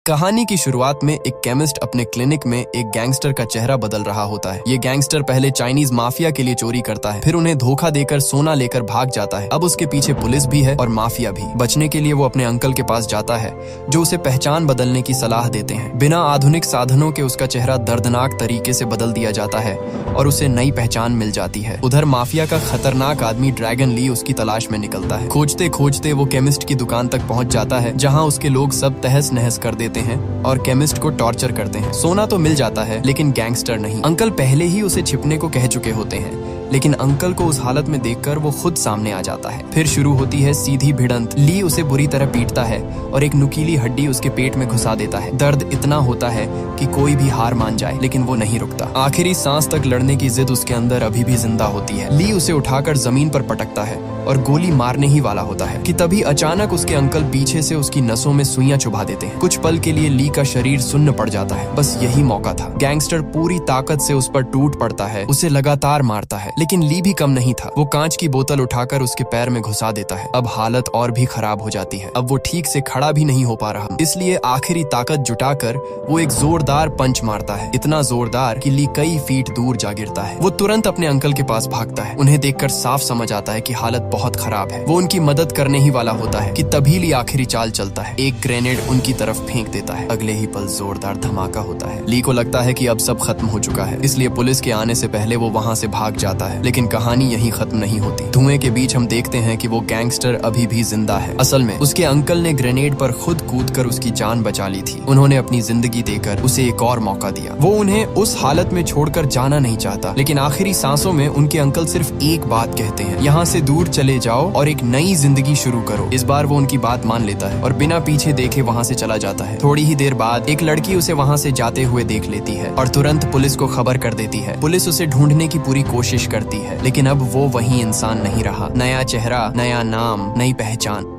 कहानी की शुरुआत में एक केमिस्ट अपने क्लिनिक में एक गैंगस्टर का चेहरा बदल रहा होता है। ये गैंगस्टर पहले चाइनीज माफिया के लिए चोरी करता है, फिर उन्हें धोखा देकर सोना लेकर भाग जाता है। अब उसके पीछे पुलिस भी है और माफिया भी। बचने के लिए वो अपने अंकल के पास जाता है, जो उसे पहचान बदलने की सलाह देते हैं। बिना आधुनिक साधनों के उसका चेहरा दर्दनाक तरीके से बदल दिया जाता है और उसे नई पहचान मिल जाती है। उधर माफिया का खतरनाक आदमी ड्रैगन ली उसकी तलाश में निकलता है। खोजते खोजते वो केमिस्ट की दुकान तक पहुंच जाता है, जहां उसके लोग सब तहस नहस कर देते हैं और केमिस्ट को टॉर्चर करते हैं। सोना तो मिल जाता है, लेकिन गैंगस्टर नहीं। अंकल पहले ही उसे छिपने को कह चुके होते हैं, लेकिन अंकल को उस हालत में देखकर वो खुद सामने आ जाता है। फिर शुरू होती है सीधी भिड़ंत। ली उसे बुरी तरह पीटता है और एक नुकीली हड्डी उसके पेट में घुसा देता है। दर्द इतना होता है कि कोई भी हार मान जाए, लेकिन वो नहीं रुकता। आखिरी सांस तक लड़ने की जिद उसके अंदर अभी भी जिंदा होती है। ली उसे उठाकर जमीन पर पटकता है और गोली मारने ही वाला होता है कि तभी अचानक उसके अंकल पीछे से उसकी नसों में सुइयां चुभा देते हैं। कुछ पल के लिए ली का शरीर सुन्न पड़ जाता है। बस यही मौका था। गैंगस्टर पूरी ताकत से उस पर टूट पड़ता है, उसे लगातार मारता है, लेकिन ली भी कम नहीं था। वो कांच की बोतल उठाकर उसके पैर में घुसा देता है। अब हालत और भी खराब हो जाती है। अब वो ठीक से खड़ा भी नहीं हो पा रहा, इसलिए आखिरी ताकत जुटाकर वो एक जोरदार पंच मारता है, इतना जोरदार कि ली कई फीट दूर जा गिरता है। वो तुरंत अपने अंकल के पास भागता है। उन्हें देखकर साफ समझ आता है कि हालत बहुत खराब है। वो उनकी मदद करने ही वाला होता है कि तभी ली आखिरी चाल चलता है। एक ग्रेनेड उनकी तरफ फेंक देता है। अगले ही पल जोरदार धमाका होता है। ली को लगता है कि अब सब खत्म हो चुका है, इसलिए पुलिस के आने से पहले वो वहाँ से भाग जाता है। लेकिन कहानी यहीं खत्म नहीं होती। धुएं के बीच हम देखते हैं कि वो गैंगस्टर अभी भी जिंदा है। असल में उसके अंकल ने ग्रेनेड पर खुद कूदकर उसकी जान बचा ली थी। उन्होंने अपनी जिंदगी देकर उसे एक और मौका दिया। वो उन्हें उस हालत में छोड़कर जाना नहीं चाहता, लेकिन आखिरी सांसों में उनके अंकल सिर्फ एक बात कहते हैं, यहाँ से दूर चले जाओ और एक नई जिंदगी शुरू करो। इस बार वो उनकी बात मान लेता है और बिना पीछे देखे वहाँ से चला जाता है। थोड़ी ही देर बाद एक लड़की उसे वहाँ से जाते हुए देख लेती है और तुरंत पुलिस को खबर कर देती है। पुलिस उसे ढूंढने की पूरी कोशिश करती है, लेकिन अब वो वही इंसान नहीं रहा। नया चेहरा, नया नाम, नई पहचान।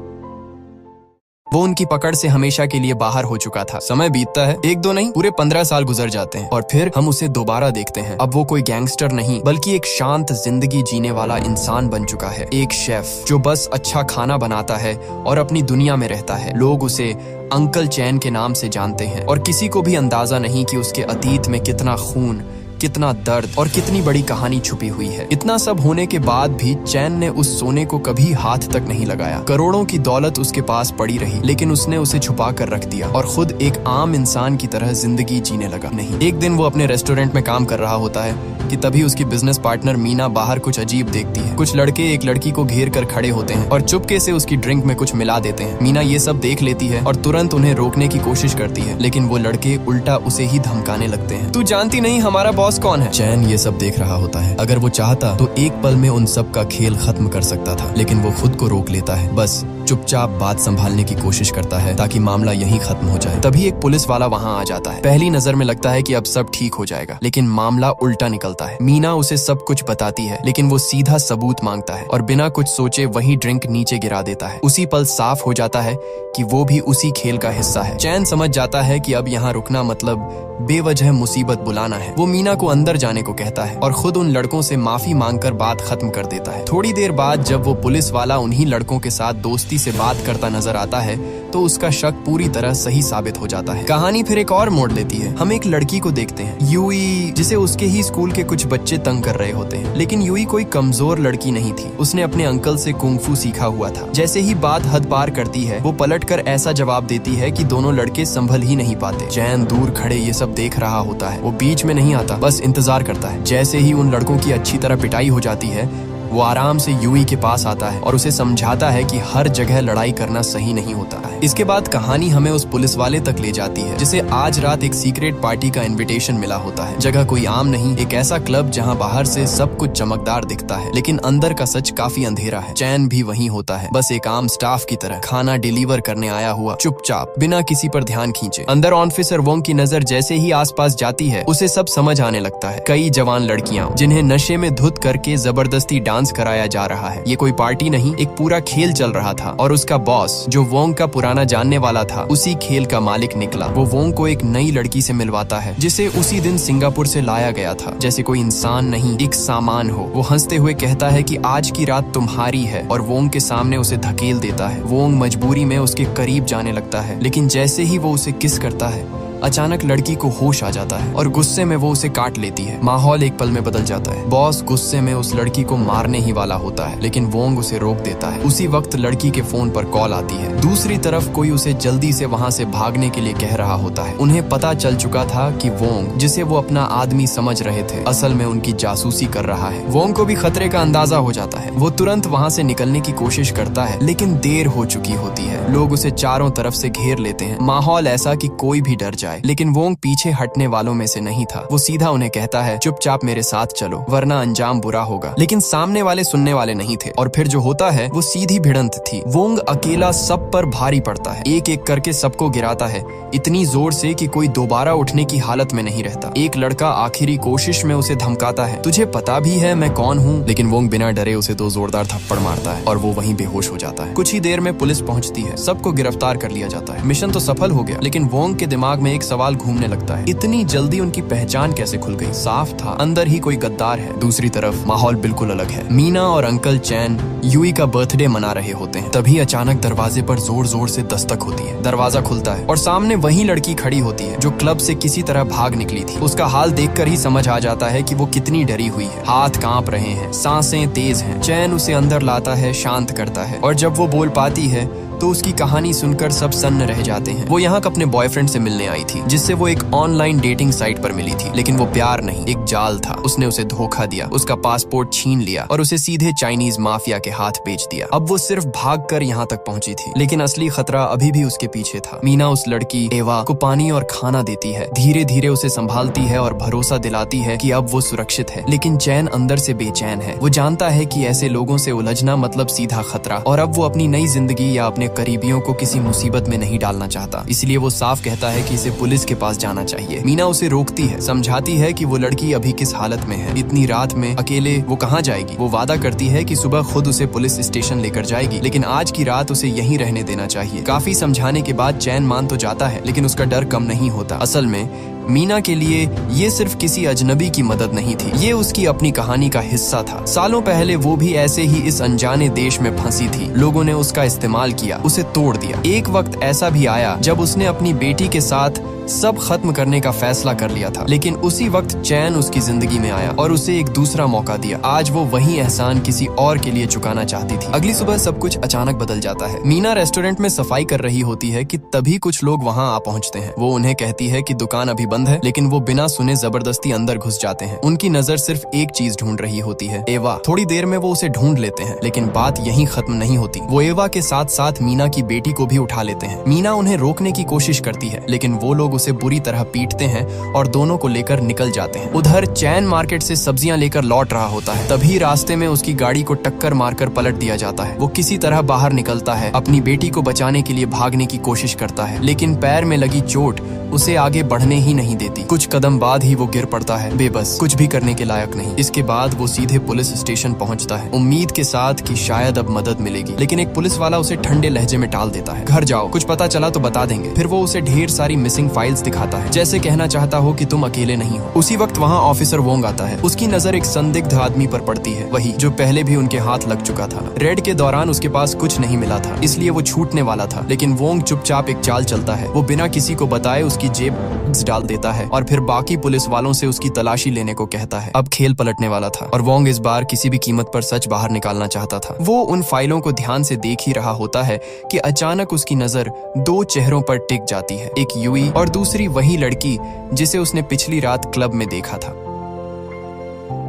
वो उनकी पकड़ से हमेशा के लिए बाहर हो चुका था। समय बीतता है, 1-2 नहीं, पूरे 15 साल गुजर जाते हैं और फिर हम उसे दोबारा देखते हैं। अब वो कोई गैंगस्टर नहीं, बल्कि एक शांत जिंदगी जीने वाला इंसान बन चुका है। एक शेफ जो बस अच्छा खाना बनाता है और अपनी दुनिया में रहता है। लोग उसे अंकल चैन के नाम से जानते हैं और किसी को भी अंदाजा नहीं कि उसके अतीत में कितना खून, कितना दर्द और कितनी बड़ी कहानी छुपी हुई है। इतना सब होने के बाद भी चैन ने उस सोने को कभी हाथ तक नहीं लगाया। करोड़ों की दौलत उसके पास पड़ी रही, लेकिन उसने उसे छुपा कर रख दिया और खुद एक आम इंसान की तरह जिंदगी जीने लगा। नहीं, एक दिन वो अपने रेस्टोरेंट में काम कर रहा होता है कि तभी उसकी बिजनेस पार्टनर मीना बाहर कुछ अजीब देखती है। कुछ लड़के एक लड़की को घेर कर खड़े होते हैं और चुपके से उसकी ड्रिंक में कुछ मिला देते हैं। मीना ये सब देख लेती है और तुरंत उन्हें रोकने की कोशिश करती है, लेकिन वो लड़के उल्टा उसे ही धमकाने लगते हैं। तू जानती नहीं हमारा बॉस कौन है। चैन ये सब देख रहा होता है। अगर वो चाहता तो एक पल में उन सब का खेल खत्म कर सकता था, लेकिन वो खुद को रोक लेता है। बस चुपचाप बात संभालने की कोशिश करता है ताकि मामला यहीं खत्म हो जाए। तभी एक पुलिस वाला वहाँ आ जाता है। पहली नजर में लगता है कि अब सब ठीक हो जाएगा, लेकिन मामला उल्टा निकलता है। मीना उसे सब कुछ बताती है, लेकिन वो सीधा सबूत मांगता है और बिना कुछ सोचे वही ड्रिंक नीचे गिरा देता है। उसी पल साफ हो जाता है कि वो भी उसी खेल का हिस्सा है। चैन समझ जाता है कि अब यहाँ रुकना मतलब बेवजह मुसीबत बुलाना है। वो मीना को अंदर जाने को कहता है और खुद उन लड़कों से माफी मांगकर बात खत्म कर देता है। थोड़ी देर बाद जब वो पुलिस वाला उन्हीं लड़कों के साथ दोस्ती से बात करता नजर आता है, तो उसका शक पूरी तरह सही साबित हो जाता है। कहानी फिर एक और मोड़ लेती है। हम एक लड़की को देखते हैं, यूई, जिसे उसके ही स्कूल के कुछ बच्चे तंग कर रहे होते हैं। लेकिन यूई कोई कमजोर लड़की नहीं थी। उसने अपने अंकल से कुंग-फू सीखा हुआ था। जैसे ही बात हद पार करती है, वो पलटकर ऐसा जवाब देती है कि दोनों लड़के संभल ही नहीं पाते। चैन दूर खड़े ये सब देख रहा होता है। वो बीच में नहीं आता, बस इंतजार करता है। जैसे ही उन लड़कों की अच्छी तरह पिटाई हो जाती है, वो आराम से यूई के पास आता है और उसे समझाता है कि हर जगह लड़ाई करना सही नहीं होता है। इसके बाद कहानी हमें उस पुलिस वाले तक ले जाती है, जिसे आज रात एक सीक्रेट पार्टी का इनविटेशन मिला होता है। जगह कोई आम नहीं, एक ऐसा क्लब जहां बाहर से सब कुछ चमकदार दिखता है, लेकिन अंदर का सच काफी अंधेरा है। चैन भी वहीं होता है, बस एक आम स्टाफ की तरह, खाना डिलीवर करने आया हुआ, चुपचाप, बिना किसी पर ध्यान खींचे। अंदर ऑफिसर वोंग की नजर जैसे ही आसपास जाती है, उसे सब समझ आने लगता है। कई जवान लड़कियां जिन्हें नशे में धुत करके जबरदस्ती डांस डांस कराया जा रहा है। ये कोई पार्टी नहीं, एक पूरा खेल चल रहा था और उसका बॉस जो वोंग का पुराना जानने वाला था उसी खेल का मालिक निकला। वो वोंग को एक नई लड़की से मिलवाता है जिसे उसी दिन सिंगापुर से लाया गया था, जैसे कोई इंसान नहीं एक सामान हो। वो हंसते हुए कहता है कि आज की रात तुम्हारी है और वोंग के सामने उसे धकेल देता है। वोंग मजबूरी में उसके करीब जाने लगता है, लेकिन जैसे ही वो उसे किस करता है अचानक लड़की को होश आ जाता है और गुस्से में वो उसे काट लेती है। माहौल एक पल में बदल जाता है। बॉस गुस्से में उस लड़की को मारने ही वाला होता है, लेकिन वोंग उसे रोक देता है। उसी वक्त लड़की के फोन पर कॉल आती है। दूसरी तरफ कोई उसे जल्दी से वहाँ से भागने के लिए कह रहा होता है। उन्हें पता चल चुका था कि वोंग, जिसे वो अपना आदमी समझ रहे थे, असल में उनकी जासूसी कर रहा है। वोंग को भी खतरे का अंदाजा हो जाता है। वो तुरंत वहाँ से निकलने की कोशिश करता है, लेकिन देर हो चुकी होती है। लोग उसे चारों तरफ से घेर लेते हैं। माहौल ऐसा कि कोई भी डर जाए, लेकिन वोंग पीछे हटने वालों में से नहीं था। वो सीधा उन्हें कहता है चुपचाप मेरे साथ चलो वरना अंजाम बुरा होगा। लेकिन सामने वाले सुनने वाले नहीं थे और फिर जो होता है वो सीधी भिड़ंत थी। वोंग अकेला सब पर भारी पड़ता है, एक एक करके सबको गिराता है, इतनी जोर से कि कोई दोबारा उठने की हालत में नहीं रहता। एक लड़का आखिरी कोशिश में उसे धमकाता है, तुझे पता भी है मैं कौन हूँ? लेकिन वोंग बिना डरे उसे 2 जोरदार थप्पड़ मारता है और वो वहीं बेहोश हो जाता है। कुछ ही देर में पुलिस पहुंचती है, सबको गिरफ्तार कर लिया जाता है। मिशन तो सफल हो गया, लेकिन वोंग के दिमाग में एक सवाल घूमने लगता है, इतनी जल्दी उनकी पहचान कैसे खुल गई? साफ था अंदर ही कोई गद्दार है। दूसरी तरफ माहौल बिल्कुल अलग है। मीना और अंकल चैन यूई का बर्थडे मना रहे होते हैं। तभी अचानक दरवाजे पर जोर जोर से दस्तक होती है। दरवाजा खुलता है और सामने वही लड़की खड़ी होती है जो क्लब से किसी तरह भाग निकली थी। उसका हाल देखकर ही समझ आ जाता है कि वो कितनी डरी हुई है। हाथ कांप रहे हैं, सांसें तेज हैं। चैन उसे अंदर लाता है, शांत करता है और जब वो बोल पाती है तो उसकी कहानी सुनकर सब सन्न रह जाते हैं। वो यहाँ अपने बॉयफ्रेंड से मिलने आई थी, जिससे वो एक ऑनलाइन डेटिंग साइट पर मिली थी, लेकिन वो प्यार नहीं, एक जाल था। उसने उसे धोखा दिया, उसका पासपोर्ट छीन लिया और उसे सीधे चाइनीज माफिया के हाथ बेच दिया। अब वो सिर्फ भागकर यहाँ तक पहुंची थी, लेकिन असली खतरा अभी भी उसके पीछे था। मीना उस लड़की एवा को पानी और खाना देती है, धीरे धीरे उसे संभालती है और भरोसा दिलाती है कि अब वो सुरक्षित है। लेकिन चैन अंदर से बेचैन है। वो जानता है कि ऐसे लोगों से उलझना मतलब सीधा खतरा, और अब वो अपनी नई जिंदगी या अपने करीबियों को किसी मुसीबत में नहीं डालना चाहता। इसलिए वो साफ कहता है कि इसे पुलिस के पास जाना चाहिए। मीना उसे रोकती है, समझाती है कि वो लड़की अभी किस हालत में है, इतनी रात में अकेले वो कहाँ जाएगी। वो वादा करती है कि सुबह खुद उसे पुलिस स्टेशन लेकर जाएगी, लेकिन आज की रात उसे यहीं रहने देना चाहिए। काफी समझाने के बाद चैन मान तो जाता है, लेकिन उसका डर कम नहीं होता। असल में मीना के लिए ये सिर्फ किसी अजनबी की मदद नहीं थी, ये उसकी अपनी कहानी का हिस्सा था। सालों पहले वो भी ऐसे ही इस अनजाने देश में फंसी थी। लोगों ने उसका इस्तेमाल किया, उसे तोड़ दिया। एक वक्त ऐसा भी आया जब उसने अपनी बेटी के साथ सब खत्म करने का फैसला कर लिया था, लेकिन उसी वक्त चैन उसकी जिंदगी में आया और उसे एक दूसरा मौका दिया। आज वो वही एहसान किसी और के लिए चुकाना चाहती थी। अगली सुबह सब कुछ अचानक बदल जाता है। मीना रेस्टोरेंट में सफाई कर रही होती है कि तभी कुछ लोग वहाँ आ पहुँचते हैं। वो उन्हें कहती है कि दुकान अभी बंद है, लेकिन वो बिना सुने जबरदस्ती अंदर घुस जाते हैं। उनकी नजर सिर्फ एक चीज ढूंढ रही होती है, एवा। थोड़ी देर में वो उसे ढूंढ लेते हैं, लेकिन बात यहीं खत्म नहीं होती। वो एवा के साथ साथ मीना की बेटी को भी उठा लेते हैं। मीना उन्हें रोकने की कोशिश करती है, लेकिन वो लोग उसे बुरी तरह पीटते हैं और दोनों को लेकर निकल जाते हैं। उधर चैन मार्केट से सब्जियां लेकर लौट रहा होता है, तभी रास्ते में उसकी गाड़ी को टक्कर मारकर पलट दिया जाता है। वो किसी तरह बाहर निकलता है, अपनी बेटी को बचाने के लिए भागने की कोशिश करता है, लेकिन पैर में लगी चोट उसे आगे बढ़ने ही नहीं देती। कुछ कदम बाद ही वो गिर पड़ता है, बेबस, कुछ भी करने के लायक नहीं। इसके बाद वो सीधे पुलिस स्टेशन पहुंचता है, उम्मीद के साथ कि शायद अब मदद मिलेगी, लेकिन एक पुलिस वाला उसे ठंडे लहजे में टाल देता है। घर जाओ, कुछ पता चला तो बता देंगे। फिर वो उसे ढेर सारी मिसिंग फाइल्स दिखाता है, जैसे कहना चाहता हो कि तुम अकेले नहीं हो। उसी वक्त वहाँ ऑफिसर वोंग आता है। उसकी नजर एक संदिग्ध आदमी पर पड़ती है, वही जो पहले भी उनके हाथ लग चुका था। रेड के दौरान उसके पास कुछ नहीं मिला था, इसलिए वो छूटने वाला था, लेकिन वोंग चुपचाप एक चाल चलता है। वो बिना किसी को बताए उसकी जेब डाल देता है और फिर बाकी पुलिस वालों से उसकी तलाशी लेने को कहता है। अब खेल पलटने वाला था और वोंग इस बार किसी भी कीमत पर सच बाहर निकालना चाहता था। वो उन फाइलों को ध्यान से देख ही रहा होता है कि अचानक उसकी नजर 2 चेहरों पर टिक जाती है, एक यूई और दूसरी वही लड़की जिसे उसने पिछली रात क्लब में देखा था।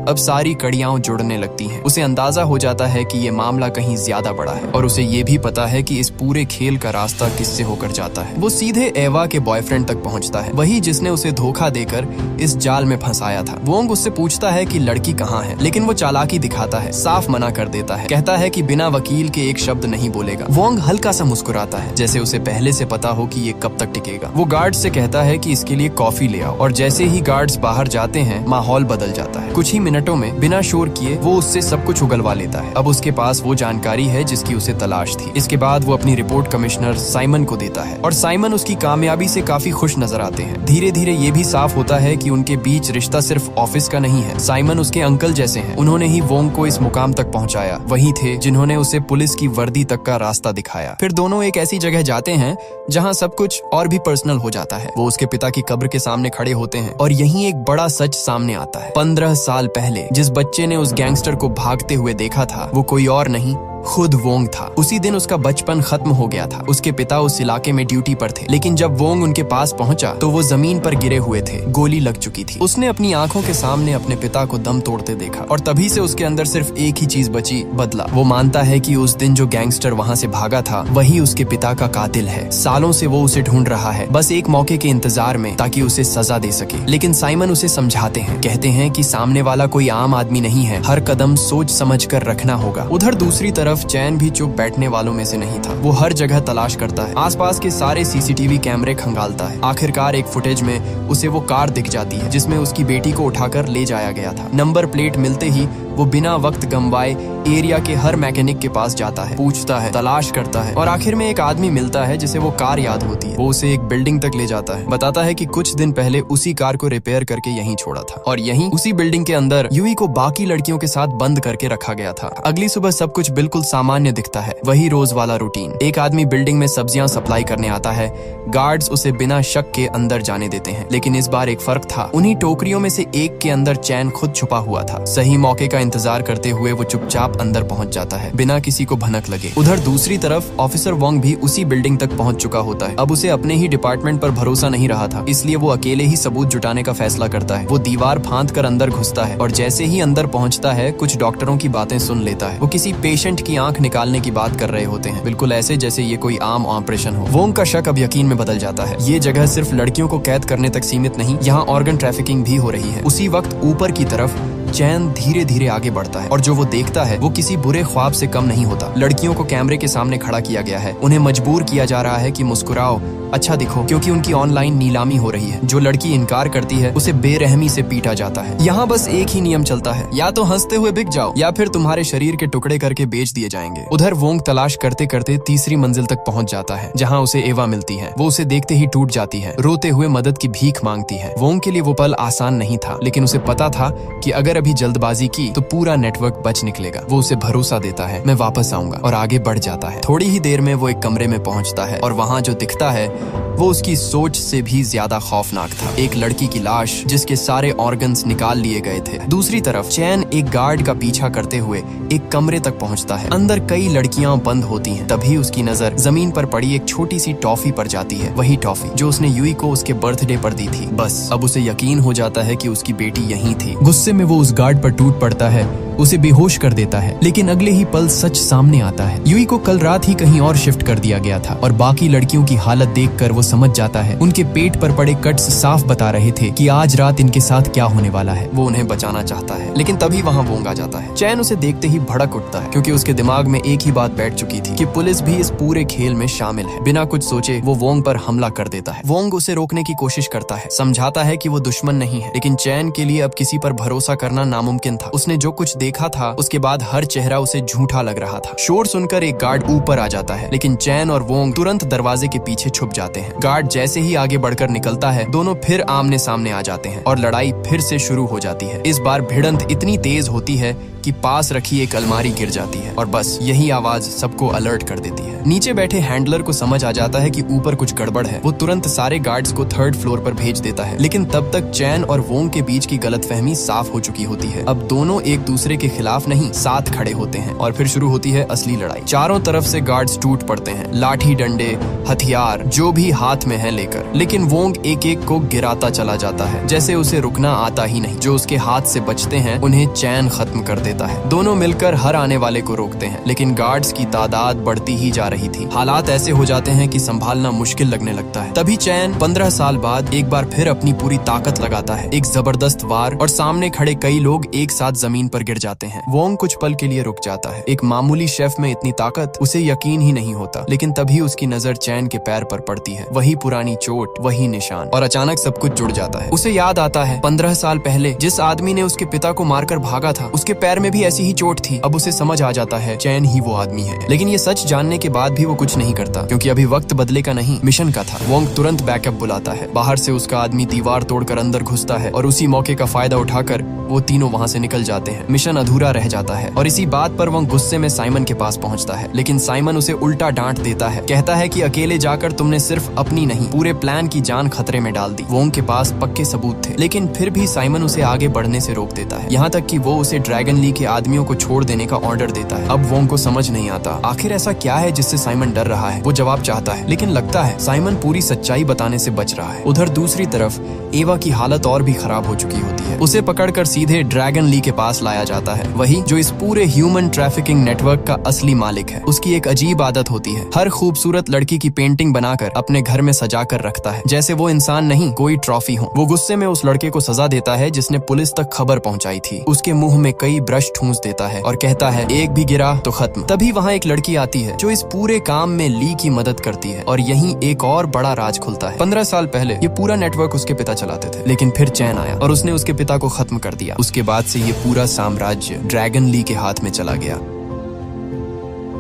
अब सारी कड़ियां जुड़ने लगती हैं। उसे अंदाजा हो जाता है कि ये मामला कहीं ज्यादा बड़ा है और उसे ये भी पता है कि इस पूरे खेल का रास्ता किससे होकर जाता है। वो सीधे एवा के बॉयफ्रेंड तक पहुंचता है, वही जिसने उसे धोखा देकर इस जाल में फंसाया था। वोंग उससे पूछता है कि लड़की कहाँ है, लेकिन वो चालाकी दिखाता है, साफ मना कर देता है। कहता है कि बिना वकील के एक शब्द नहीं बोलेगा। वोंग हल्का सा मुस्कुराता है, जैसे उसे पहले से पता हो कि ये कब तक टिकेगा। वो गार्ड से कहता है कि इसके लिए कॉफी ले आओ और जैसे ही गार्ड्स बाहर जाते हैं माहौल बदल जाता है। कुछ ही मिनट मिनटों में बिना शोर किए वो उससे सब कुछ उगलवा लेता है। अब उसके पास वो जानकारी है जिसकी उसे तलाश थी। इसके बाद वो अपनी रिपोर्ट कमिश्नर साइमन को देता है और साइमन उसकी कामयाबी से काफी खुश नजर आते हैं। धीरे धीरे ये भी साफ होता है कि उनके बीच रिश्ता सिर्फ ऑफिस का नहीं है। साइमन उसके अंकल जैसे हैं। उन्होंने ही वोंग को इस मुकाम तक पहुंचाया। वही थे जिन्होंने उसे पुलिस की वर्दी तक का रास्ता दिखाया। फिर दोनों एक ऐसी जगह जाते हैं जहां सब कुछ और भी पर्सनल हो जाता है। वो उसके पिता की कब्र के सामने खड़े होते हैं और यहीं एक बड़ा सच सामने आता है। 15 साल पहले जिस बच्चे ने उस गैंगस्टर को भागते हुए देखा था वो कोई और नहीं, खुद वोंग था। उसी दिन उसका बचपन खत्म हो गया था। उसके पिता उस इलाके में ड्यूटी पर थे, लेकिन जब वोंग उनके पास पहुंचा तो वो जमीन पर गिरे हुए थे, गोली लग चुकी थी। उसने अपनी आंखों के सामने अपने पिता को दम तोड़ते देखा और तभी से उसके अंदर सिर्फ एक ही चीज बची, बदला। वो मानता है कि उस दिन जो गैंगस्टर वहां से भागा था वही उसके पिता का कातिल है। सालों से वो उसे ढूंढ रहा है, बस एक मौके के इंतजार में, ताकि उसे सजा दे सके। लेकिन साइमन उसे समझाते हैं, कहते हैं कि सामने वाला कोई आम आदमी नहीं है, हर कदम सोच समझ कर रखना होगा। उधर दूसरी तरफ चैन भी चुप बैठने वालों में से नहीं था। वो हर जगह तलाश करता है, आसपास के सारे सीसीटीवी कैमरे खंगालता है। आखिरकार एक फुटेज में उसे वो कार दिख जाती है जिसमें उसकी बेटी को उठाकर ले जाया गया था। नंबर प्लेट मिलते ही वो बिना वक्त गंवाए एरिया के हर मैकेनिक के पास जाता है, पूछता है, तलाश करता है और आखिर में एक आदमी मिलता है जिसे वो कार याद होती है। वो उसे एक बिल्डिंग तक ले जाता है, बताता है कि कुछ दिन पहले उसी कार को रिपेयर करके यहीं छोड़ा था और यहीं उसी बिल्डिंग के अंदर यूई को बाकी लड़कियों के साथ बंद करके रखा गया था। अगली सुबह सब कुछ बिल्कुल सामान्य दिखता है, वही रोज वाला रूटीन। एक आदमी बिल्डिंग में सब्जियां सप्लाई करने आता है। गार्ड्स उसे बिना शक के अंदर जाने देते हैं, लेकिन इस बार एक फर्क था। उन्हीं टोकरियों में से एक के अंदर चैन खुद छुपा हुआ था। सही मौके का इंतजार करते हुए वो चुपचाप अंदर पहुंच जाता है, बिना किसी को भनक लगे। उधर दूसरी तरफ ऑफिसर वोंग भी उसी बिल्डिंग तक पहुंच चुका होता है। अब उसे अपने ही डिपार्टमेंट पर भरोसा नहीं रहा था, इसलिए वो अकेले ही सबूत जुटाने का फैसला करता है। वो दीवार फांद कर अंदर घुसता है और जैसे ही अंदर पहुंचता है कुछ डॉक्टरों की बातें सुन लेता है। वो किसी पेशेंट की आंख निकालने की बात कर रहे होते हैं, बिल्कुल ऐसे जैसे ये कोई आम ऑपरेशन हो। वोंग का शक अब यकीन में बदल जाता है। ये जगह सिर्फ लड़कियों को कैद करने तक सीमित नहीं, यहाँ ऑर्गन ट्रैफिकिंग भी हो रही है। उसी वक्त ऊपर की तरफ चैन धीरे धीरे आगे बढ़ता है और जो वो देखता है वो किसी बुरे ख्वाब से कम नहीं होता। लड़कियों को कैमरे के सामने खड़ा किया गया है, उन्हें मजबूर किया जा रहा है कि मुस्कुराओ, अच्छा दिखो, क्योंकि उनकी ऑनलाइन नीलामी हो रही है। जो लड़की इनकार करती है उसे बेरहमी से पीटा जाता है। यहाँ बस एक ही नियम चलता है, या तो हंसते हुए बिक जाओ या फिर तुम्हारे शरीर के टुकड़े करके बेच दिए जाएंगे। उधर वोंग तलाश करते करते तीसरी मंजिल तक पहुंच जाता है जहाँ उसे एवा मिलती है। वो उसे देखते ही टूट जाती है, रोते हुए मदद की भीख मांगती है। वोंग के लिए वो पल आसान नहीं था, लेकिन उसे पता था कि अगर अभी जल्दबाजी की तो पूरा नेटवर्क बच निकलेगा। वो उसे भरोसा देता है, मैं वापस आऊंगा, और आगे बढ़ जाता है। थोड़ी ही देर में वो एक कमरे में पहुंचता है और वहाँ जो दिखता है वो उसकी सोच से भी ज्यादा खौफनाक था। एक लड़की की लाश जिसके सारे ऑर्गन्स निकाल लिए गए थे। दूसरी तरफ चैन एक गार्ड का पीछा करते हुए एक कमरे तक पहुंचता है। अंदर कई लड़कियां बंद होती हैं। तभी उसकी नजर जमीन पर पड़ी एक छोटी सी टॉफी पर जाती है, वही टॉफी जो उसने यूई को उसके बर्थडे पर दी थी। बस अब उसे यकीन हो जाता है कि उसकी बेटी यहीं थी। गुस्से में वो उस गार्ड पर टूट पड़ता है, उसे बेहोश कर देता है। लेकिन अगले ही पल सच सामने आता है। यूई को कल रात ही कहीं और शिफ्ट कर दिया गया था और बाकी लड़कियों की हालत देखकर वो समझ जाता है। उनके पेट पर पड़े कट्स साफ बता रहे थे कि आज रात इनके साथ क्या होने वाला है। वो उन्हें बचाना चाहता है, लेकिन तभी वहाँ वोंग आ जाता है। चैन उसे देखते ही भड़क उठता है, क्योंकि उसके दिमाग में एक ही बात बैठ चुकी थी कि पुलिस भी इस पूरे खेल में शामिल है। बिना कुछ सोचे वो वोंग पर हमला कर देता है। वोंग उसे रोकने की कोशिश करता है, समझाता है कि वो दुश्मन नहीं है, लेकिन चैन के लिए अब किसी पर भरोसा करना नामुमकिन था। उसने जो कुछ देखा था उसके बाद हर चेहरा उसे झूठा लग रहा था। शोर सुनकर एक गार्ड ऊपर आ जाता है, लेकिन चैन और वोंग तुरंत दरवाजे के पीछे छुप जाते हैं। गार्ड जैसे ही आगे बढ़कर निकलता है, दोनों फिर आमने सामने आ जाते हैं और लड़ाई फिर से शुरू हो जाती है। इस बार भिड़ंत इतनी तेज होती है कि पास रखी एक अलमारी गिर जाती है और बस यही आवाज सबको अलर्ट कर देती है। नीचे बैठे हैंडलर को समझ आ जाता है कि ऊपर कुछ गड़बड़ है। वो तुरंत सारे गार्ड्स को 3rd फ्लोर पर भेज देता है, लेकिन तब तक चैन और वोंग के बीच की गलतफहमी साफ हो चुकी होती है। अब दोनों एक दूसरे के खिलाफ नहीं, साथ खड़े होते हैं और फिर शुरू होती है असली लड़ाई। चारों तरफ से गार्ड्स टूट पड़ते हैं, लाठी डंडे हथियार जो भी हाथ में है लेकर, लेकिन वोंग एक एक को गिराता चला जाता है, जैसे उसे रुकना आता ही नहीं। जो उसके हाथ से बचते हैं उन्हें चैन खत्म कर देता है। दोनों मिलकर हर आने वाले को रोकते हैं, लेकिन गार्ड्स की तादाद बढ़ती ही जा रही थी। हालात ऐसे हो जाते हैं कि संभालना मुश्किल लगने लगता है। तभी चैन 15 साल बाद एक बार फिर अपनी पूरी ताकत लगाता है। एक जबरदस्त वार और सामने खड़े कई लोग एक साथ जमीन पर गिर जाते हैं। वोंग कुछ पल के लिए रुक जाता है। एक मामूली शेफ में इतनी ताकत, उसे यकीन ही नहीं होता। लेकिन तभी उसकी नजर चैन के पैर पर पड़ती है। वही पुरानी चोट, वही निशान, और अचानक सब कुछ जुड़ जाता है। उसे याद आता है 15 साल पहले जिस आदमी ने उसके पिता को मारकर भागा था, उसके पैर में भी ऐसी ही चोट थी। अब उसे समझ आ जाता है चैन ही वो आदमी है। लेकिन ये सच जानने के बाद भी वो कुछ नहीं करता, क्योंकि अभी वक्त बदले का नहीं, मिशन का था। वोंग तुरंत बैकअप बुलाता है। बाहर से उसका आदमी दीवार तोड़कर अंदर घुसता है और उसी मौके का फायदा उठाकर वो तीनों वहाँ से निकल जाते हैं। मिशन अधूरा रह जाता है और इसी बात पर वो गुस्से में साइमन के पास पहुँचता है। लेकिन साइमन उसे उल्टा डांट देता है। कहता है कि अकेले जाकर तुमने सिर्फ अपनी नहीं, पूरे प्लान की जान खतरे में डाल दी। वोंग के पास पक्के सबूत थे, लेकिन फिर भी साइमन उसे आगे बढ़ने से रोक देता है। यहाँ तक कि वो उसे ड्रैगन ली के आदमियों को छोड़ देने का ऑर्डर देता है। अब वोंग को समझ नहीं आता आखिर ऐसा क्या है जिससे साइमन डर रहा है। वो जवाब चाहता है, लेकिन लगता है साइमन पूरी सच्चाई बताने से बच रहा है। उधर दूसरी तरफ एवा की हालत और भी खराब हो चुकी होती है। उसे पकड़कर सीधे ड्रैगन ली के पास लाया जाता है, वही जो इस पूरे ह्यूमन ट्रैफिकिंग नेटवर्क का असली मालिक है। उसकी एक अजीब आदत होती है, हर खूबसूरत लड़की की पेंटिंग बनाकर अपने घर में सजा कर रखता है, जैसे वो इंसान नहीं कोई ट्रॉफी हो। वो गुस्से में उस लड़के को सजा देता है जिसने पुलिस तक खबर पहुंचाई थी। उसके मुंह में कई ब्रश ठूंस देता है और कहता है एक भी गिरा तो खत्म। तभी वहाँ एक लड़की आती है जो इस पूरे काम में ली की मदद करती है, और यहीं एक और बड़ा राज खुलता है। 15 साल पहले ये पूरा नेटवर्क उसके पिता चलाते थे, लेकिन फिर चैन आया और उसने उसके पिता को खत्म कर दिया। उसके बाद से ये पूरा साम्राज्य ड्रैगन ली के हाथ में चला गया।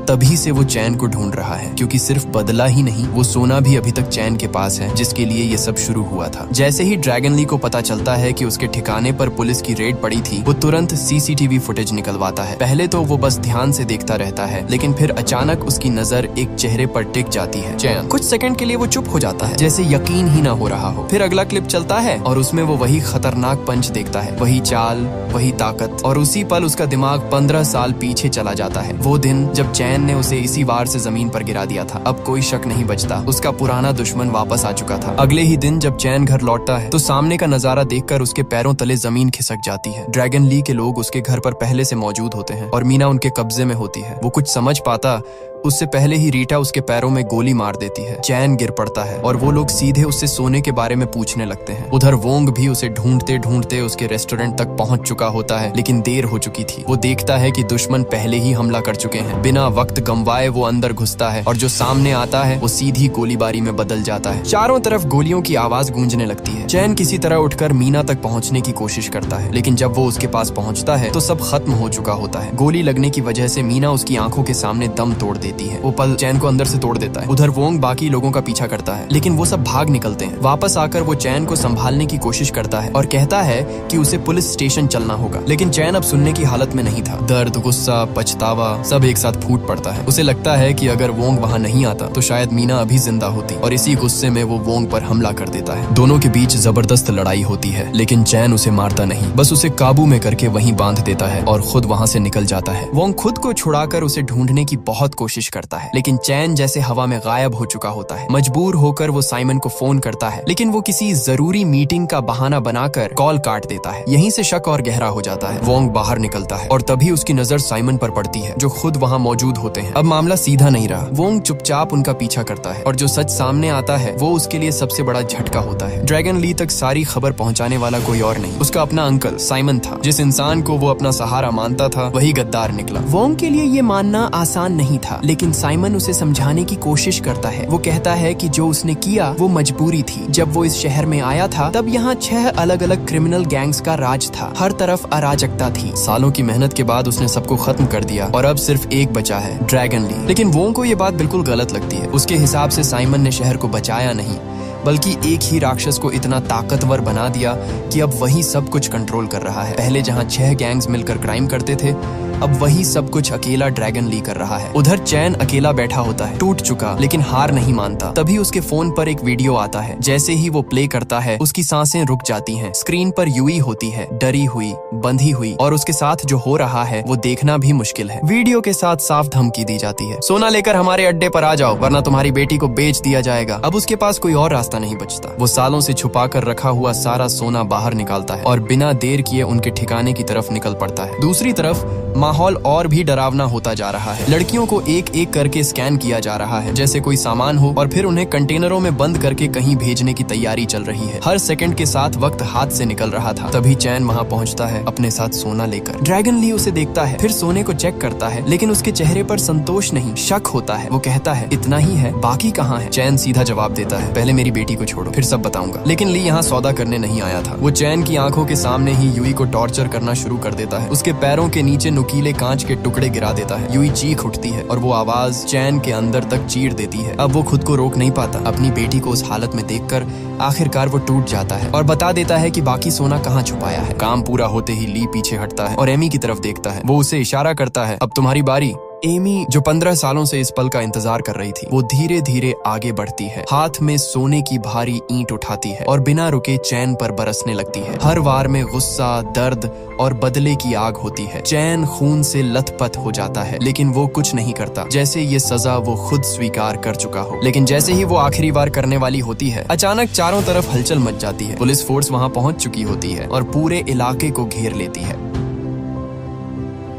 तभी से वो चैन को ढूंढ रहा है, क्योंकि सिर्फ बदला ही नहीं, वो सोना भी अभी तक चैन के पास है, जिसके लिए ये सब शुरू हुआ था। जैसे ही ड्रैगन ली को पता चलता है कि उसके ठिकाने पर पुलिस की रेड पड़ी थी, वो तुरंत सीसीटीवी फुटेज निकलवाता है। पहले तो वो बस ध्यान से देखता रहता है, लेकिन फिर अचानक उसकी नजर एक चेहरे पर टिक जाती है। चैन कुछ सेकंड के लिए वो चुप हो जाता है, जैसे यकीन ही ना हो रहा हो। फिर अगला क्लिप चलता है और उसमें वो वही खतरनाक पंच देखता है, वही चाल, वही ताकत, और उसी पल उसका दिमाग 15 साल पीछे चला जाता है। वो दिन जब चैन ने उसे इसी वार से जमीन पर गिरा दिया था। अब कोई शक नहीं बचता, उसका पुराना दुश्मन वापस आ चुका था। अगले ही दिन जब चैन घर लौटता है तो सामने का नजारा देखकर उसके पैरों तले जमीन खिसक जाती है। ड्रैगन ली के लोग उसके घर पर पहले से मौजूद होते हैं और मीना उनके कब्जे में होती है। वो कुछ समझ पाता उससे पहले ही रीटा उसके पैरों में गोली मार देती है। चैन गिर पड़ता है और वो लोग सीधे उससे सोने के बारे में पूछने लगते हैं। उधर वोंग भी उसे ढूंढते ढूंढते उसके रेस्टोरेंट तक पहुंच चुका होता है, लेकिन देर हो चुकी थी। वो देखता है कि दुश्मन पहले ही हमला कर चुके हैं। बिना वक्त गंवाए वो अंदर घुसता है और जो सामने आता है वो सीधी गोलीबारी में बदल जाता है। चारों तरफ गोलियों की आवाज गूंजने लगती है। चैन किसी तरह उठकर मीना तक पहुंचने की कोशिश करता है, लेकिन जब वो उसके पास पहुंचता है तो सब खत्म हो चुका होता है। गोली लगने की वजह से मीना उसकी आंखों के सामने दम तोड़ देती है। वो पल चैन को अंदर से तोड़ देता है। उधर वोंग बाकी लोगों का पीछा करता है, लेकिन वो सब भाग निकलते हैं। वापस आकर वो चैन को संभालने की कोशिश करता है और कहता है कि उसे पुलिस स्टेशन चलना होगा, लेकिन चैन अब सुनने की हालत में नहीं था। दर्द, गुस्सा, पछतावा सब एक साथ फूट पड़ता है। उसे लगता है कि अगर वोंग वहाँ नहीं आता तो शायद मीना अभी जिंदा होती, और इसी गुस्से में वो वोंग पर हमला कर देता है। दोनों के बीच जबरदस्त लड़ाई होती है, लेकिन चैन उसे मारता नहीं, बस उसे काबू में करके वहीं बांध देता है और खुद वहाँ से निकल जाता है। वोंग खुद को छुड़ाकर उसे ढूंढने की बहुत कोशिश करता है, लेकिन चैन जैसे हवा में गायब हो चुका होता है। मजबूर होकर वो साइमन को फोन करता है, लेकिन वो किसी जरूरी मीटिंग का बहाना बनाकर कॉल काट देता है। यहीं से शक और गहरा हो जाता है। वोंग बाहर निकलता है और तभी उसकी नजर साइमन पर पड़ती है, जो खुद वहाँ मौजूद होते हैं। अब मामला सीधा नहीं रहा। वोंग चुपचाप उनका पीछा करता है और जो सच सामने आता है वो उसके लिए सबसे बड़ा झटका होता है। ड्रैगन ली तक सारी खबर पहुंचाने वाला कोई और नहीं, उसका अपना अंकल साइमन था। जिस इंसान को वो अपना सहारा मानता था वही गद्दार निकला। वोंग के लिए ये मानना आसान नहीं था, लेकिन साइमन उसे समझाने की कोशिश करता है। वो कहता है कि जो उसने किया वो मजबूरी थी। जब वो इस शहर में आया था तब यहाँ 6 अलग अलग क्रिमिनल गैंग्स का राज था। हर तरफ अराजकता थी। सालों की मेहनत के बाद उसने सबको खत्म कर दिया और अब सिर्फ एक बचा है, ड्रैगन ली। लेकिन वोंग को ये बात बिल्कुल गलत लगती है। उसके हिसाब से साइमन ने शहर को बचाया नहीं, बल्कि एक ही राक्षस को इतना ताकतवर बना दिया कि अब वही सब कुछ कंट्रोल कर रहा है। पहले जहाँ 6 गैंग्स मिलकर क्राइम करते थे, अब वही सब कुछ अकेला ड्रैगन ली कर रहा है। उधर चैन अकेला बैठा होता है, टूट चुका, लेकिन हार नहीं मानता। तभी उसके फोन पर एक वीडियो आता है। जैसे ही वो प्ले करता है उसकी सांसें रुक जाती हैं। स्क्रीन पर यूई होती है, डरी हुई, बंधी हुई, और उसके साथ जो हो रहा है वो देखना भी मुश्किल है। वीडियो के साथ साफ धमकी दी जाती है, सोना लेकर हमारे अड्डे पर आ जाओ वरना तुम्हारी बेटी को बेच दिया जाएगा। अब उसके पास कोई और रास्ता रास्ता नहीं बचता। वो सालों से छुपा कर रखा हुआ सारा सोना बाहर निकालता है और बिना देर किए उनके ठिकाने की तरफ निकल पड़ता है। दूसरी तरफ माहौल और भी डरावना होता जा रहा है। लड़कियों को एक एक करके स्कैन किया जा रहा है जैसे कोई सामान हो, और फिर उन्हें कंटेनरों में बंद करके कहीं भेजने की तैयारी चल रही है। हर सेकंड के साथ वक्त हाथ से निकल रहा था। तभी चैन वहाँ पहुँचता है अपने साथ सोना लेकर। ड्रैगन ली उसे देखता है, फिर सोने को चेक करता है, लेकिन उसके चेहरे पर संतोष नहीं, शक होता है। वो कहता है, इतना ही है, बाकी कहाँ है? चैन सीधा जवाब देता है, पहले मेरी बेटी को छोड़ो, फिर सब बताऊंगा। लेकिन ली यहाँ सौदा करने नहीं आया था। वो चैन की आंखों के सामने ही यूई को टॉर्चर करना शुरू कर देता है। उसके पैरों के नीचे नुकीले कांच के टुकड़े गिरा देता है। यूई चीख उठती है और वो आवाज चैन के अंदर तक चीर देती है। अब वो खुद को रोक नहीं पाता। अपनी बेटी को उस हालत में देखकर आखिरकार वो टूट जाता है और बता देता है कि बाकी सोना कहाँ छुपाया है। काम पूरा होते ही ली पीछे हटता है और एमी की तरफ देखता है। वो उसे इशारा करता है, अब तुम्हारी बारी। एमी, जो 15 सालों से इस पल का इंतजार कर रही थी, वो धीरे धीरे आगे बढ़ती है, हाथ में सोने की भारी ईंट उठाती है और बिना रुके चैन पर बरसने लगती है। हर वार में गुस्सा, दर्द और बदले की आग होती है। चैन खून से लथपथ हो जाता है, लेकिन वो कुछ नहीं करता, जैसे ये सजा वो खुद स्वीकार कर चुका हो। लेकिन जैसे ही वो आखिरी बार करने वाली होती है, अचानक चारों तरफ हलचल मच जाती है। पुलिस फोर्स वहाँ पहुँच चुकी होती है और पूरे इलाके को घेर लेती है।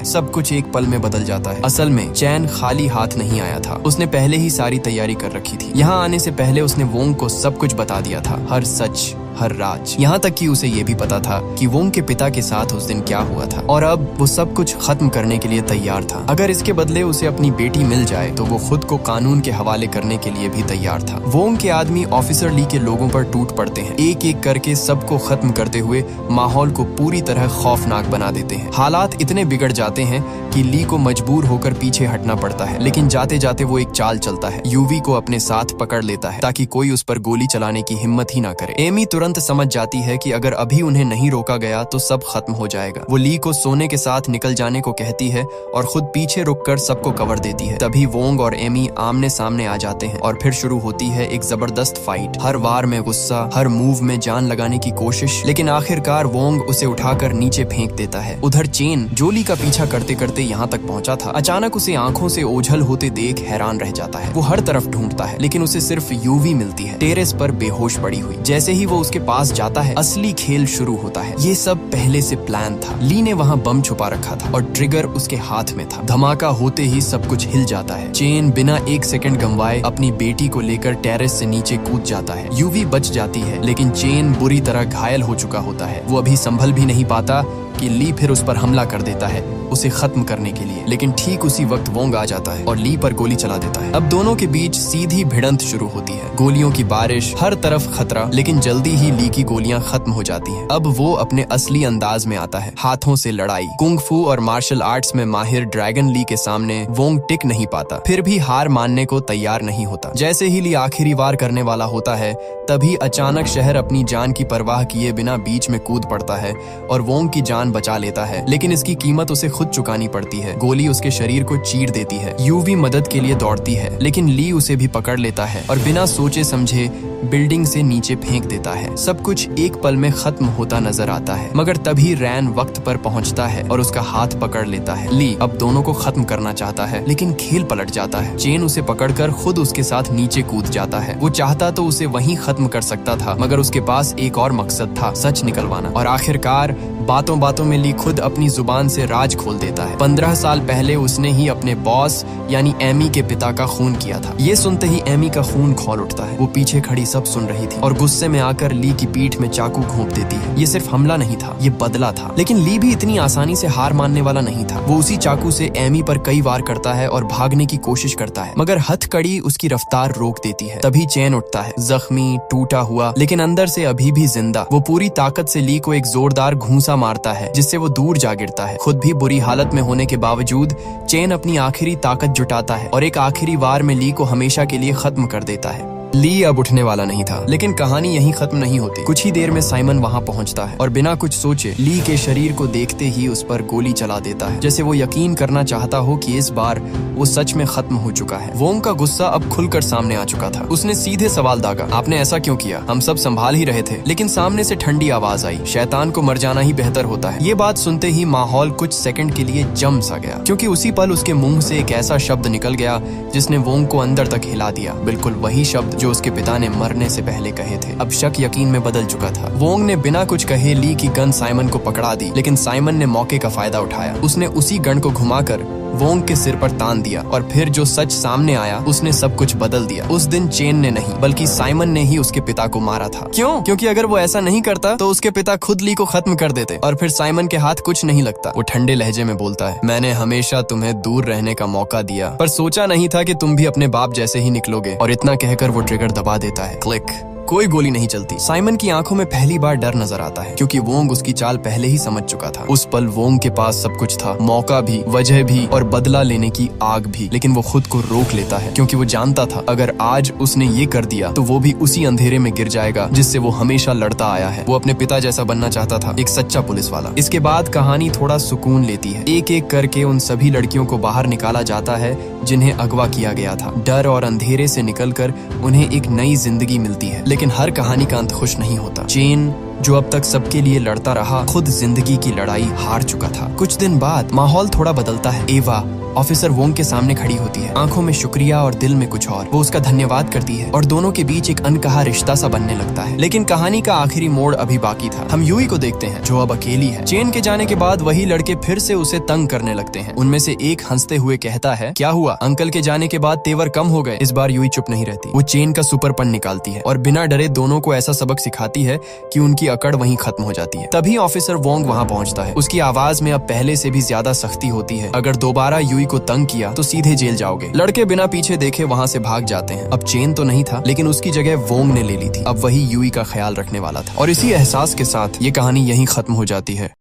सब कुछ एक पल में बदल जाता है। असल में चैन खाली हाथ नहीं आया था। उसने पहले ही सारी तैयारी कर रखी थी। यहाँ आने से पहले उसने वोंग को सब कुछ बता दिया था, हर सच, हर राज। यहाँ तक कि उसे ये भी पता था कि वोंग के पिता के साथ उस दिन क्या हुआ था, और अब वो सब कुछ खत्म करने के लिए तैयार था। अगर इसके बदले उसे अपनी बेटी मिल जाए तो वो खुद को कानून के हवाले करने के लिए भी तैयार था। वोंग के आदमी ऑफिसर ली के लोगों पर टूट पड़ते हैं, एक एक करके सबको खत्म करते हुए माहौल को पूरी तरह खौफनाक बना देते हैं। हालात इतने बिगड़ जाते हैं कि ली को मजबूर होकर पीछे हटना पड़ता है, लेकिन जाते जाते वो एक चाल चलता है। यूवी को अपने साथ पकड़ लेता है ताकि कोई उस पर गोली चलाने की हिम्मत ही ना करे। एमी तुरंत समझ जाती है कि अगर अभी उन्हें नहीं रोका गया तो सब खत्म हो जाएगा। वो ली को सोने के साथ निकल जाने को कहती है और खुद पीछे रुककर सबको कवर देती है। तभी वोंग और एमी आमने सामने आ जाते हैं और फिर शुरू होती है एक जबरदस्त फाइट। हर वार में गुस्सा, हर मूव में जान लगाने की कोशिश, लेकिन आखिरकार वोंग उसे उठाकर नीचे फेंक देता है। उधर चेन, जो ली का पीछा करते करते यहाँ तक पहुँचा था, अचानक उसे आंखों से ओझल होते देख हैरान रह जाता है। वो हर तरफ ढूंढता है, लेकिन उसे सिर्फ यूवी मिलती है, टेरेस पर बेहोश पड़ी हुई। जैसे ही वो उसके पास जाता है, असली खेल शुरू होता है। ये सब पहले से प्लान था। ली ने वहाँ बम छुपा रखा था और ट्रिगर उसके हाथ में था। धमाका होते ही सब कुछ हिल जाता है। चेन बिना एक सेकंड गंवाए अपनी बेटी को लेकर टेरेस से नीचे कूद जाता है। यूवी बच जाती है, लेकिन चेन बुरी तरह घायल हो चुका होता है। वो अभी संभल भी नहीं पाता कि ली फिर उस पर हमला कर देता है उसे खत्म करने के लिए। लेकिन ठीक उसी वक्त वोंग आ जाता है और ली पर गोली चला देता है। अब दोनों के बीच सीधी भिड़ंत शुरू होती है। गोलियों की बारिश, हर तरफ खतरा, लेकिन जल्दी ही ली की गोलियां खत्म हो जाती हैं। अब वो अपने असली अंदाज में आता है, हाथों से लड़ाई। कुंग फू और मार्शल आर्ट्स में माहिर ड्रैगन ली के सामने वोंग टिक नहीं पाता, फिर भी हार मानने को तैयार नहीं होता। जैसे ही ली आखिरी वार करने वाला होता है, तभी अचानक शहर अपनी जान की परवाह किए बिना बीच में कूद पड़ता है और वोंग की जान बचा लेता है। लेकिन इसकी कीमत उसे खुद चुकानी पड़ती है। गोली उसके शरीर को चीर देती है। यूवी मदद के लिए दौड़ती है, लेकिन ली उसे भी पकड़ लेता है और बिना सोचे समझे बिल्डिंग से नीचे फेंक देता है। सब कुछ एक पल में खत्म होता नजर आता है, मगर तभी रैन वक्त पर पहुंचता है और उसका हाथ पकड़ लेता है। ली अब दोनों को खत्म करना चाहता है, लेकिन खेल पलट जाता है। चेन उसे पकड़कर खुद उसके साथ नीचे कूद जाता है। वो चाहता तो उसे वहीं खत्म कर सकता था, मगर उसके पास एक और मकसद था, सच निकलवाना। और आखिरकार बातों बातों में ली खुद अपनी जुबान से राज खोल देता है। 15 साल पहले उसने ही अपने बॉस यानी एमी के पिता का खून किया था। ये सुनते ही एमी का खून खौल उठता है। वो पीछे खड़ी सब सुन रही थी और गुस्से में आकर ली की पीठ में चाकू घोंप देती है। ये सिर्फ हमला नहीं था, ये बदला था। लेकिन ली भी इतनी आसानी से हार मानने वाला नहीं था। वो उसी चाकू से एमी पर कई वार करता है और भागने की कोशिश करता है, मगर हथकड़ी उसकी रफ्तार रोक देती है। तभी चैन उठता है, जख्मी, टूटा हुआ, लेकिन अंदर से अभी भी जिंदा। वो पूरी ताकत से ली को एक जोरदार घूंसा मारता है, जिससे वो दूर जा गिरता है। खुद भी बुरी हालत में होने के बावजूद चेन अपनी आखिरी ताकत जुटाता है और एक आखिरी वार में ली को हमेशा के लिए खत्म कर देता है। ली अब उठने वाला नहीं था, लेकिन कहानी यहीं खत्म नहीं होती। कुछ ही देर में साइमन वहां पहुंचता है और बिना कुछ सोचे ली के शरीर को देखते ही उस पर गोली चला देता है, जैसे वो यकीन करना चाहता हो कि इस बार वो सच में खत्म हो चुका है। वोंग का गुस्सा अब खुलकर सामने आ चुका था। उसने सीधे सवाल दागा, आपने ऐसा क्यों किया? हम सब संभाल ही रहे थे। लेकिन सामने से ठंडी आवाज आई, शैतान को मर जाना ही बेहतर होता है। ये बात सुनते ही माहौल कुछ सेकंड के लिए जम सा गया, क्योंकि उसी पल उसके मुंह से एक ऐसा शब्द निकल गया जिसने वोंग को अंदर तक हिला दिया। बिल्कुल वही शब्द जो उसके पिता ने मरने से पहले कहे थे। अब शक यकीन में बदल चुका था। वोंग ने बिना कुछ कहे ली की गन साइमन को पकड़ा दी, लेकिन साइमन ने मौके का फायदा उठाया। उसने उसी गन को घुमाकर वोंग के सिर पर तान दिया और फिर जो सच सामने आया उसने सब कुछ बदल दिया। उस दिन चेन ने नहीं बल्कि साइमन ने ही उसके पिता को मारा था। क्यों? क्योंकि अगर वो ऐसा नहीं करता तो उसके पिता खुद ली को खत्म कर देते और फिर साइमन के हाथ कुछ नहीं लगता। वो ठंडे लहजे में बोलता है, मैंने हमेशा तुम्हें दूर रहने का मौका दिया, पर सोचा नहीं था कि तुम भी अपने बाप जैसे ही निकलोगे। और इतना कहकर वो ट्रिगर दबा देता है। क्लिक। कोई गोली नहीं चलती। साइमन की आंखों में पहली बार डर नजर आता है, क्योंकि वोंग उसकी चाल पहले ही समझ चुका था। उस पल वोंग के पास सब कुछ था, मौका भी, वजह भी और बदला लेने की आग भी, लेकिन वो खुद को रोक लेता है, क्योंकि वो जानता था अगर आज उसने ये कर दिया तो वो भी उसी अंधेरे में गिर जाएगा जिससे वो हमेशा लड़ता आया है। वो अपने पिता जैसा बनना चाहता था, एक सच्चा पुलिस वाला। इसके बाद कहानी थोड़ा सुकून लेती है। एक एक करके उन सभी लड़कियों को बाहर निकाला जाता है जिन्हें अगवा किया गया था। डर और अंधेरे से निकलकर उन्हें एक नई जिंदगी मिलती है, लेकिन हर कहानी का अंत खुश नहीं होता। चेन जो अब तक सबके लिए लड़ता रहा, खुद जिंदगी की लड़ाई हार चुका था। कुछ दिन बाद माहौल थोड़ा बदलता है। एवा ऑफिसर वोंग के सामने खड़ी होती है, आंखों में शुक्रिया और दिल में कुछ और। वो उसका धन्यवाद करती है और दोनों के बीच एक अनकहा रिश्ता सा बनने लगता है। लेकिन कहानी का आखिरी मोड़ अभी बाकी था। हम यूई को देखते हैं जो अब अकेली है। चेन के जाने के बाद वही लड़के फिर से उसे तंग करने लगते हैं। उनमें से एक हंसते हुए कहता है, क्या हुआ? अंकल के जाने के बाद तेवर कम हो गए। इस बार यूई चुप नहीं रहती। वो चेन का सुपरपन निकालती है और बिना डरे दोनों को ऐसा सबक सिखाती है कि उनकी अकड़ वहीं खत्म हो जाती है। तभी ऑफिसर वोंग वहाँ पहुँचता है। उसकी आवाज में अब पहले से भी ज्यादा सख्ती होती है। अगर दोबारा यूई को तंग किया तो सीधे जेल जाओगे। लड़के बिना पीछे देखे वहाँ से भाग जाते हैं। अब चेन तो नहीं था, लेकिन उसकी जगह वोंग ने ले ली थी। अब वही यूई का ख्याल रखने वाला था। और इसी एहसास के साथ ये कहानी यहीं खत्म हो जाती है।